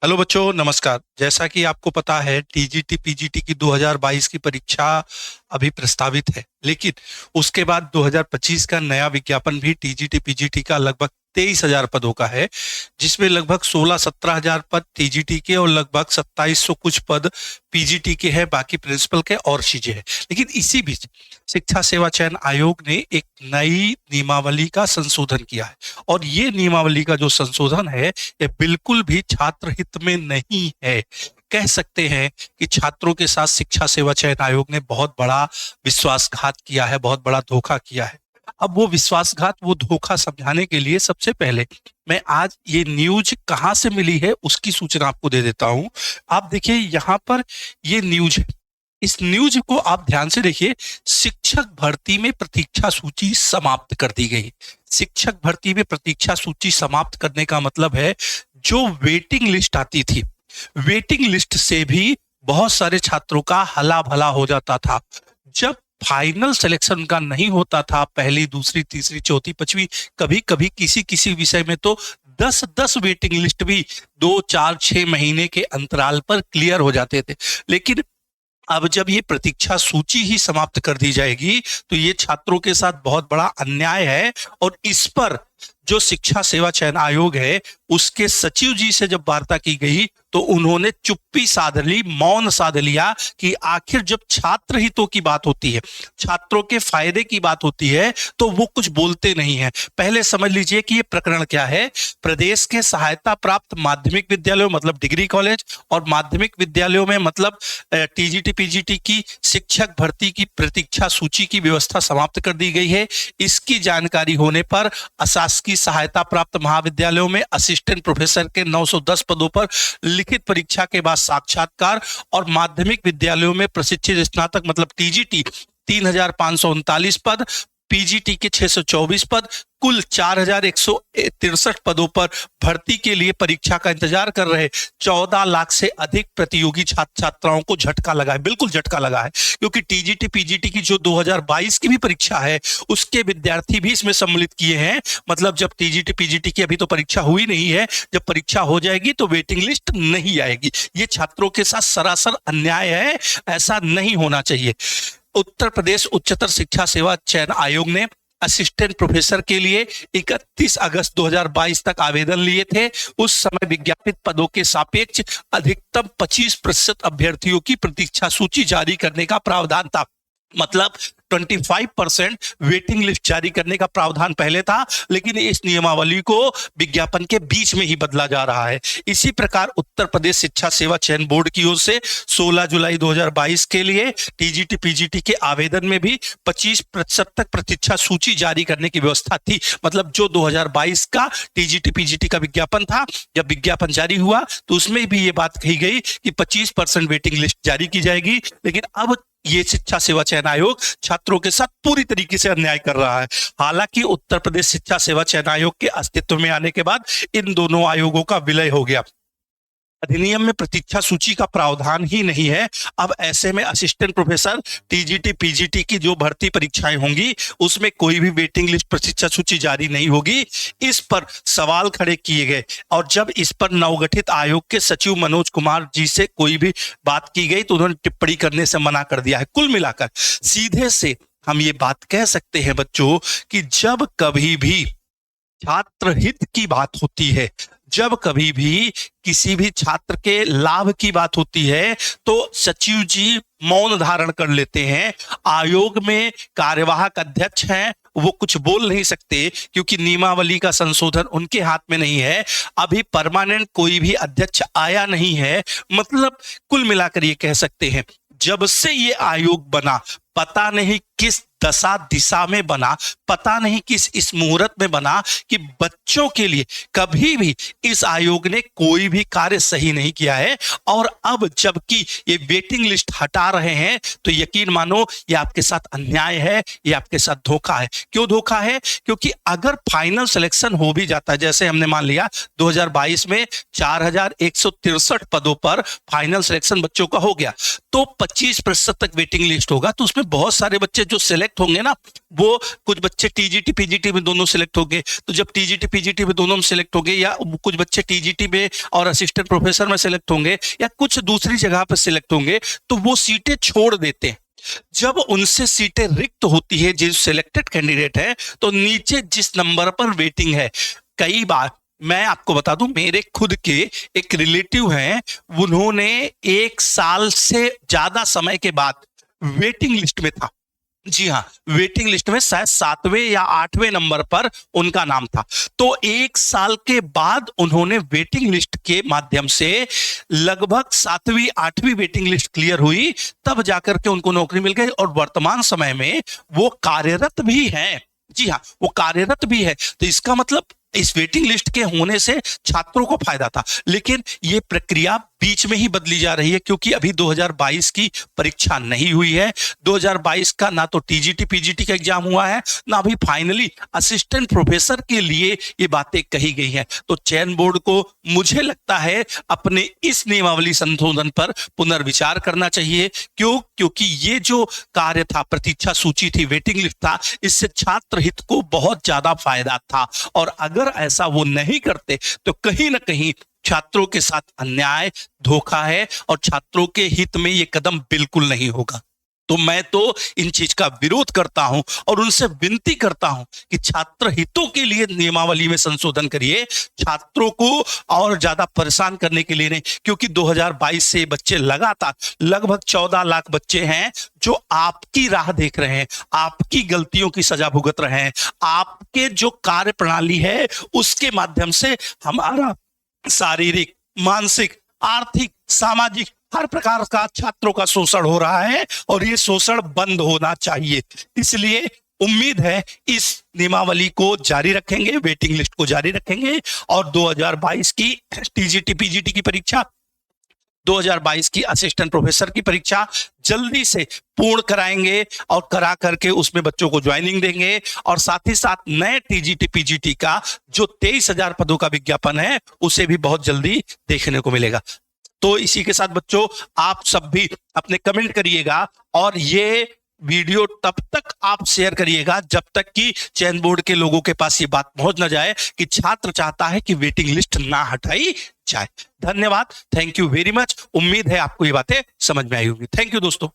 Hello बच्चों, नमस्कार। जैसा कि आपको पता है, टीजीटी पीजीटी की 2022 की परीक्षा अभी प्रस्तावित है, लेकिन उसके बाद 2025 का नया विज्ञापन भी टीजीटी पीजीटी का लगभग 23,000 पदों का है, जिसमें लगभग 16-17 हजार पद टीजीटी के और लगभग 2700 कुछ पद पीजीटी के हैं, बाकी प्रिंसिपल के और चीजें हैं। लेकिन इसी बीच शिक्षा सेवा चयन आयोग ने एक नई नियमावली का संशोधन किया है, और ये नियमावली का जो संशोधन है ये बिल्कुल भी छात्र हित में नहीं है। कह सकते हैं कि छात्रों के साथ शिक्षा सेवा चयन आयोग ने बहुत बड़ा विश्वासघात किया है, बहुत बड़ा धोखा किया है। अब वो विश्वासघात, वो धोखा समझाने के लिए सबसे पहले मैं आज ये न्यूज कहां से मिली है उसकी सूचना आपको दे देता हूं। आप देखिए, यहाँ पर ये न्यूज है। इस न्यूज को आप ध्यान से देखिए। शिक्षक भर्ती में प्रतीक्षा सूची समाप्त कर दी गई। शिक्षक भर्ती में प्रतीक्षा सूची समाप्त करने का मतलब है, जो वेटिंग लिस्ट आती थी, वेटिंग लिस्ट से भी बहुत सारे छात्रों का हला भला हो जाता था। जब फाइनल सिलेक्शन का नहीं होता था, पहली, दूसरी, तीसरी, चौथी, पांचवी, कभी कभी किसी किसी विषय में तो 10-10 वेटिंग लिस्ट भी 2, 4, 6 महीने के अंतराल पर क्लियर हो जाते थे। लेकिन अब जब ये प्रतीक्षा सूची ही समाप्त कर दी जाएगी, तो ये छात्रों के साथ बहुत बड़ा अन्याय है। और इस पर जो शिक्षा सेवा चयन आयोग है, उसके सचिव जी से जब वार्ता की गई तो उन्होंने चुप्पी साध ली, मौन साध लिया कि आखिर जब छात्र हितों की बात होती है, छात्रों के फायदे की बात होती है, तो वो कुछ बोलते नहीं है। पहले समझ लीजिए कि ये प्रकरण क्या है। प्रदेश के सहायता प्राप्त माध्यमिक विद्यालयों मतलब डिग्री कॉलेज और माध्यमिक विद्यालयों में मतलब टीजीटी पीजीटी की शिक्षक भर्ती की प्रतीक्षा सूची की व्यवस्था समाप्त कर दी गई है। इसकी जानकारी होने पर अशासकीय सहायता प्राप्त महाविद्यालयों में असिस्टेंट प्रोफेसर के 910 पदों पर लिखित परीक्षा के बाद साक्षात्कार, और माध्यमिक विद्यालयों में प्रशिक्षित स्नातक मतलब टीजीटी 3,539 पद, पीजीटी के 624 पद, कुल 4,163 पदों पर भर्ती के लिए परीक्षा का इंतजार कर रहे 14 लाख से अधिक प्रतियोगी छात्र छात्राओं को झटका लगा है। बिल्कुल झटका लगा है, क्योंकि टीजीटी पीजीटी की जो 2022 की भी परीक्षा है, उसके विद्यार्थी भी इसमें सम्मिलित किए हैं। मतलब जब टीजीटी पीजीटी की अभी तो परीक्षा हुई नहीं है, जब परीक्षा हो जाएगी तो वेटिंग लिस्ट नहीं आएगी। ये छात्रों के साथ सरासर अन्याय है, ऐसा नहीं होना चाहिए। उत्तर प्रदेश उच्चतर शिक्षा सेवा चयन आयोग ने असिस्टेंट प्रोफेसर के लिए 31 अगस्त 2022 तक आवेदन लिए थे। उस समय विज्ञापित पदों के सापेक्ष अधिकतम 25% अभ्यर्थियों की प्रतीक्षा सूची जारी करने का प्रावधान था। मतलब 25% वेटिंग लिस्ट जारी करने का प्रावधान पहले था, लेकिन इस नियमावली को विज्ञापन के बीच में ही बदला जा रहा है। इसी प्रकार उत्तर प्रदेश शिक्षा सेवा चयन बोर्ड की ओर से 16 जुलाई 2022 के लिए टीजीटी पीजीटी के आवेदन में भी 25% तक प्रतीक्षा सूची जारी करने की व्यवस्था थी। मतलब जो 2022 का टीजीटी पीजीटी का विज्ञापन था, जब विज्ञापन जारी हुआ तो उसमें भी ये बात कही गई कि 25% वेटिंग लिस्ट जारी की जाएगी। लेकिन अब ये शिक्षा सेवा चयन आयोग छात्रों के साथ पूरी तरीके से अन्याय कर रहा है। हालांकि उत्तर प्रदेश शिक्षा सेवा चयन आयोग के अस्तित्व में आने के बाद इन दोनों आयोगों का विलय हो गया। अधिनियम में प्रतीक्षा सूची का प्रावधान ही नहीं है। अब ऐसे में असिस्टेंट प्रोफेसर टीजीटी पीजीटी की जो भर्ती परीक्षाएं होंगी, उसमें कोई भी वेटिंग लिस्ट प्रतीक्षा सूची जारी नहीं होगी। इस पर सवाल खड़े किए गए, और जब इस पर नवगठित आयोग के सचिव मनोज कुमार जी से कोई भी बात की गई तो उन्होंने टिप्पणी करने से मना कर दिया है। कुल मिलाकर सीधे से हम ये बात कह सकते हैं बच्चों कि जब कभी भी छात्र हित की बात होती है, जब कभी भी किसी भी छात्र के लाभ की बात होती है, तो सचिव जी मौन धारण कर लेते हैं। आयोग में कार्यवाहक अध्यक्ष हैं, वो कुछ बोल नहीं सकते क्योंकि नियमावली का संशोधन उनके हाथ में नहीं है। अभी परमानेंट कोई भी अध्यक्ष आया नहीं है। मतलब कुल मिलाकर ये कह सकते हैं, जब से ये आयोग बना, पता नहीं किस दशा दिशा में बना, पता नहीं किस इस मुहूर्त में बना कि बच्चों के लिए कभी भी इस आयोग ने कोई भी कार्य सही नहीं किया है। और अब जबकि ये वेटिंग लिस्ट हटा रहे हैं, तो यकीन मानो ये आपके साथ अन्याय है, ये आपके साथ धोखा है। क्यों धोखा है? क्योंकि अगर फाइनल सिलेक्शन हो भी जाता है, जैसे हमने मान लिया 2022 में 4,163 पदों पर फाइनल सिलेक्शन बच्चों का हो गया, तो 25% तक वेटिंग लिस्ट होगा, तो उसमें बहुत सारे बच्चे जो सिलेक्ट सिलेक्ट होंगे ना, वो कुछ बच्चे टीजीटी पीजीटी में दोनों सिलेक्ट होंगे, तो जब टीजीटी पीजीटी में दोनों में सिलेक्ट होंगे, या कुछ बच्चे टीजीटी में और असिस्टेंट प्रोफेसर में सिलेक्ट होंगे, या कुछ दूसरी जगह पर सिलेक्ट होंगे, तो वो सीटें छोड़ देते हैं। जब उनसे सीटें रिक्त होती है, जो सिलेक्टेड कैंडिडेट है, तो नीचे जिस नंबर पर वेटिंग है, कई बार मैं आपको बता दूं, मेरे खुद के एक रिलेटिव हैं, उन्होंने 1 साल से ज्यादा समय के बाद वेटिंग लिस्ट में था। जी हाँ, वेटिंग लिस्ट में शायद 7वें या 8वें नंबर पर उनका नाम था। तो 1 साल के बाद उन्होंने वेटिंग लिस्ट के माध्यम से लगभग 7वीं 8वीं वेटिंग लिस्ट क्लियर हुई, तब जाकर के उनको नौकरी मिल गई, और वर्तमान समय में वो कार्यरत भी हैं। जी हाँ, वो कार्यरत भी है। तो इसका मतलब इस वेटिंग लिस्ट के होने से छात्रों को फायदा था, लेकिन ये प्रक्रिया बीच में ही बदली जा रही है, क्योंकि अभी 2022 की परीक्षा नहीं हुई है। 2022 का ना तो टीजीटी पीजीटी का एग्जाम हुआ है, ना अभी फाइनली असिस्टेंट प्रोफेसर के लिए ये बातें कही गई हैं। तो चयन बोर्ड को मुझे लगता है अपने इस नियमावली संशोधन पर पुनर्विचार करना चाहिए। क्योंकि ये जो कार्य था, प्रतीक्षा सूची थी, वेटिंग लिस्ट था, इससे छात्र हित को बहुत ज्यादा फायदा था, और अगर ऐसा वो नहीं करते तो कहीं ना कहीं छात्रों के साथ अन्याय, धोखा है, और छात्रों के हित में ये कदम बिल्कुल नहीं होगा। तो मैं तो इन चीज का विरोध करता हूं, और उनसे विनती करता हूं कि छात्र हितों के लिए नियमावली में संशोधन करिए, छात्रों को और ज्यादा परेशान करने के लिए नहीं। क्योंकि 2022 से बच्चे लगातार लगभग 14 लाख बच्चे हैं जो आपकी राह देख रहे हैं, आपकी गलतियों की सजा भुगत रहे हैं, आपके जो कार्य प्रणाली है उसके माध्यम से हमारा शारीरिक, मानसिक, आर्थिक, सामाजिक हर प्रकार का छात्रों का शोषण हो रहा है, और ये शोषण बंद होना चाहिए। इसलिए उम्मीद है इस नियमावली को जारी रखेंगे, वेटिंग लिस्ट को जारी रखेंगे, और 2022 की टीजीटी पीजीटी की परीक्षा, 2022 की असिस्टेंट प्रोफेसर की परीक्षा जल्दी से पूर्ण कराएंगे, और करा करके उसमें बच्चों को ज्वाइनिंग देंगे, और साथ ही साथ नए टीजीटी पीजीटी का जो 23,000 पदों का विज्ञापन है उसे भी बहुत जल्दी देखने को मिलेगा। तो इसी के साथ बच्चों, आप सब भी अपने कमेंट करिएगा, और ये वीडियो तब तक आप शेयर करिएगा जब तक कि चयन बोर्ड के लोगों के पास ये बात पहुंच ना जाए कि छात्र चाहता है कि वेटिंग लिस्ट ना हटाई जाए। धन्यवाद, थैंक यू वेरी मच। उम्मीद है आपको ये बातें समझ में आई होंगी। थैंक यू दोस्तों।